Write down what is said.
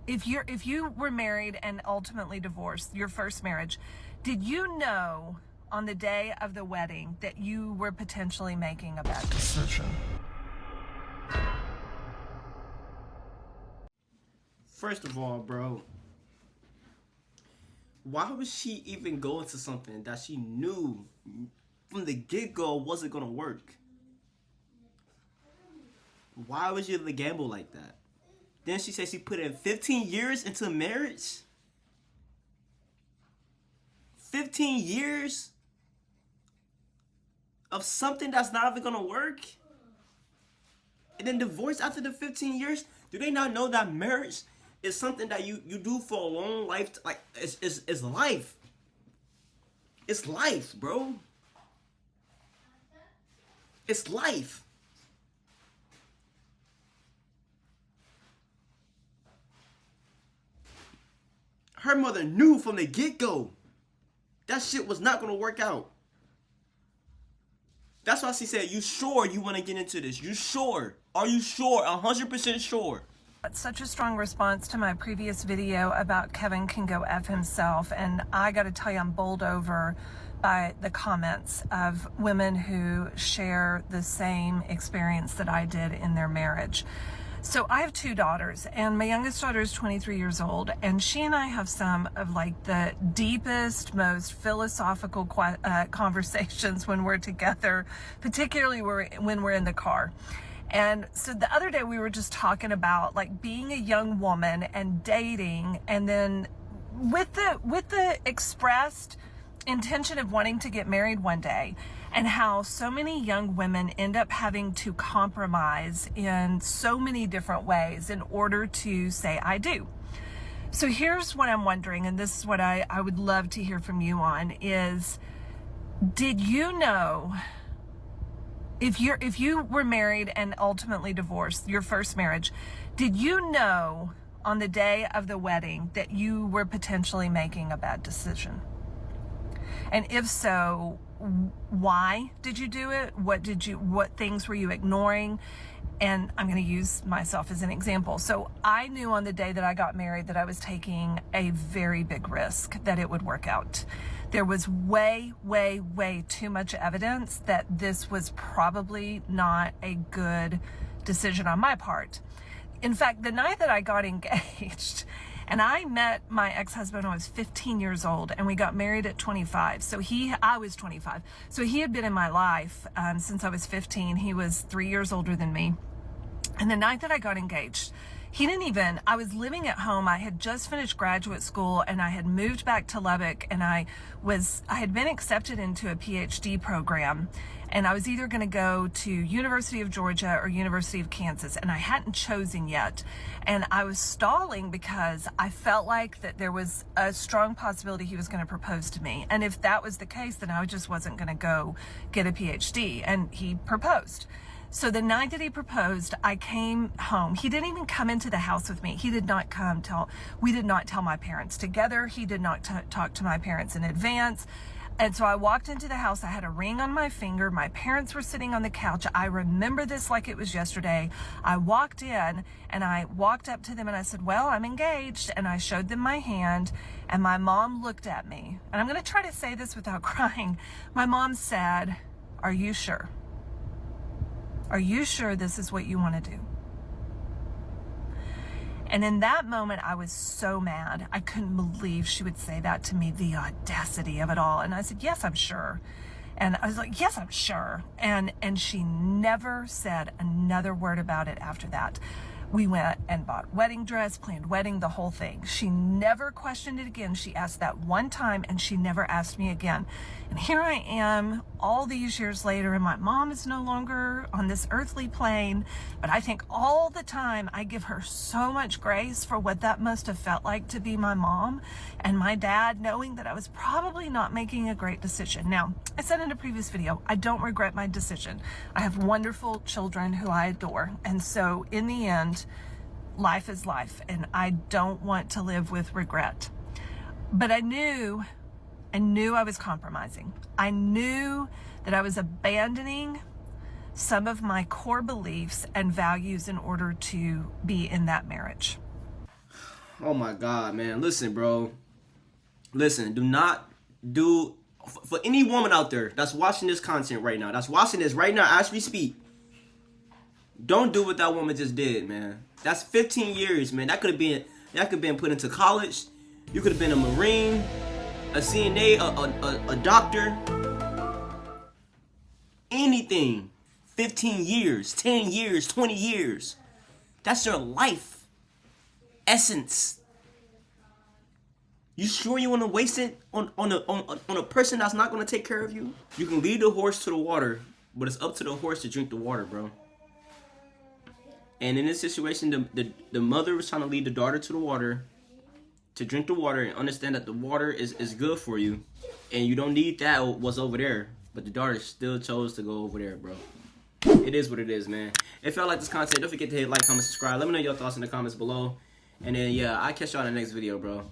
if you were married and ultimately divorced, your first marriage, did you know on the day of the wedding that you were potentially making a bad decision? First of all, bro, why would she even go into something that she knew from the get-go wasn't gonna work? Why would you gamble like that? Then she said she put in 15 years into marriage? 15 years of something that's not even gonna work? And then divorce after the 15 years? Do they not know that marriage is something that you do for a long life? Like, it's life. It's life, bro. It's life. Her mother knew from the get-go that shit was not gonna work out. That's why she said, you sure you want to get into this? You sure? Are you sure? 100% sure? That's such a strong response to my previous video about Kevin can go F himself. And I got to tell you, I'm bowled over by the comments of women who share the same experience that I did in their marriage. So I have two daughters, and my youngest daughter is 23 years old, and she and I have some of like the deepest, most philosophical conversations when we're together, particularly when we're in the car. And so the other day we were just talking about like being a young woman and dating, and then with the expressed intention of wanting to get married one day, and how so many young women end up having to compromise in so many different ways in order to say I do. So here's what I'm wondering, and this is what I would love to hear from you on, is did you know, if you were married and ultimately divorced, your first marriage, did you know on the day of the wedding that you were potentially making a bad decision? And if so, why did you do it? What things were you ignoring? And I'm going to use myself as an example. So I knew on the day that I got married that I was taking a very big risk that it would work out. There was way, way, way too much evidence that this was probably not a good decision on my part. In fact, the night that I got engaged, and I met my ex-husband when I was 15 years old, and we got married at 25. So I was 25. So he had been in my life since I was 15. He was 3 years older than me. And the night that I got engaged, I was living at home. I had just finished graduate school, and I had moved back to Lubbock, and I had been accepted into a PhD program, and I was either going to go to University of Georgia or University of Kansas, and I hadn't chosen yet. And I was stalling because I felt like that there was a strong possibility he was going to propose to me. And if that was the case, then I just wasn't going to go get a PhD. And he proposed. So the night that he proposed, I came home. He didn't even come into the house with me. He did not come we did not tell my parents together. He did not talk to my parents in advance. And so I walked into the house. I had a ring on my finger. My parents were sitting on the couch. I remember this like it was yesterday. I walked in and I walked up to them and I said, well, I'm engaged. And I showed them my hand, and my mom looked at me. And I'm going to try to say this without crying. My mom said, are you sure? Are you sure this is what you want to do? And in that moment, I was so mad. I couldn't believe she would say that to me, the audacity of it all. And I said, yes, I'm sure. And I was like, yes, I'm sure. And she never said another word about it after that. We went and bought wedding dress, planned wedding, the whole thing. She never questioned it again. She asked that one time, and she never asked me again. And here I am all these years later, and my mom is no longer on this earthly plane, but I think all the time I give her so much grace for what that must have felt like to be my mom and my dad, knowing that I was probably not making a great decision. Now, I said in a previous video, I don't regret my decision. I have wonderful children who I adore, and so in the end, life is life, and I don't want to live with regret. But I knew I was compromising. I knew that I was abandoning some of my core beliefs and values in order to be in that marriage. Oh my God, man. Listen, bro. Listen, do not do, for any woman out there that's watching this content right now, that's watching this right now as we speak, don't do what that woman just did, man. That's 15 years, man. That could have been put into college. You could have been a Marine, a CNA, a doctor, anything. 15 years, 10 years, 20 years. That's your life essence. You sure you want to waste it on a person that's not going to take care of you? You can lead the horse to the water, but it's up to the horse to drink the water, bro. And in this situation, the mother was trying to lead the daughter to the water, to drink the water and understand that the water is good for you. And you don't need that what's over there. But the daughter still chose to go over there, bro. It is what it is, man. If y'all like this content, don't forget to hit like, comment, subscribe. Let me know your thoughts in the comments below. And then, yeah, I'll catch y'all in the next video, bro.